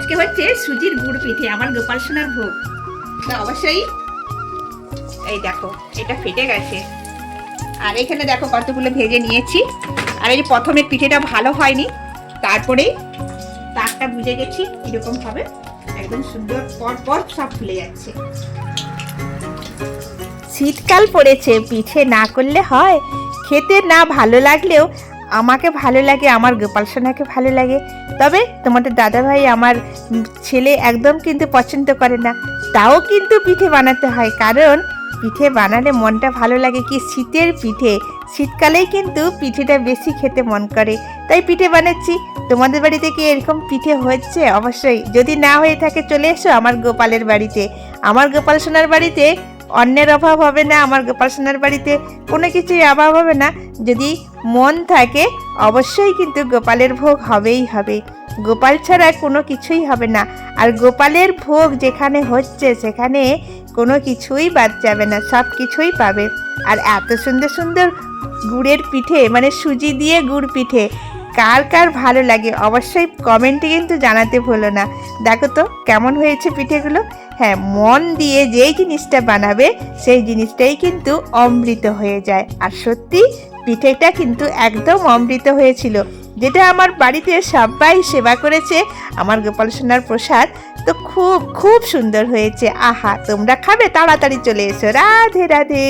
আজকে হচ্ছে সুজির গুড় পিঠে, আমার গোপাল সোনার ভোগ। তো অবশ্যই এই দেখো এটা ফেটে গেছে, আর এখানে দেখো কতগুলো ভেজে নিয়েছি। আর এই যে প্রথমে পিঠেটা ভালো হয়নি, তারপরেই তারটা বুঝে গেছি এরকম হবে, একদম সুন্দর পর পর সব ফুলে যাচ্ছে। শীতকাল পড়েছে, পিঠে না করলে হয়? খেতে না ভালো লাগলেও আমাকে ভালো লাগে, আমার গোপাল সোনাকে ভালো লাগে। তবে তোমাদের দাদাভাই আমার ছেলে একদম কিন্তু পছন্দ করে না, তাও কিন্তু পিঠে বানাতে হয়, কারণ পিঠে বানালে মনটা ভালো লাগে। কি শীতের পিঠে, শীতকালেই কিন্তু পিঠেটা বেশি খেতে মন করে, তাই পিঠে বানাচ্ছি। তোমাদের বাড়িতে কি এরকম পিঠে হচ্ছে? অবশ্যই, যদি না হয়ে থাকে চলে এসো আমার গোপালের বাড়িতে। আমার গোপাল সোনার বাড়িতে অন্যের অভাব হবে না, আমার গোপাল সোনার বাড়িতে কোনো কিছুই অভাব হবে না। যদি মন থাকে অবশ্যই কিন্তু গোপালের ভোগ হবেই হবে, গোপাল ছাড়া কোনো কিছুই হবে না। আর গোপালের ভোগ যেখানে হচ্ছে সেখানে কোনো কিছুই বাদ যাবে না, সব কিছুই পাবে। আর এত সুন্দর সুন্দর গুড়ের পিঠে, মানে সুজি দিয়ে গুড় পিঠে কার কার ভালো লাগে অবশ্যই কমেন্টে কিন্তু জানাতে ভুলো না। দেখো তো কেমন হয়েছে পিঠেগুলো। হ্যাঁ, মন দিয়ে যেই জিনিসটা বানাবে সেই জিনিসটাই কিন্তু অমৃত হয়ে যায়। আর সত্যি পিঠেটা কিন্তু একদম অমৃত হয়েছিল, যেটা আমার বাড়িতে সবাই সেবা করেছে আমার গোপাল সোনার প্রসাদ, তো খুব খুব সুন্দর হয়েছে। আহা, তোমরা খাবে? তাড়াতাড়ি চলে এসো। রাধে রাধে।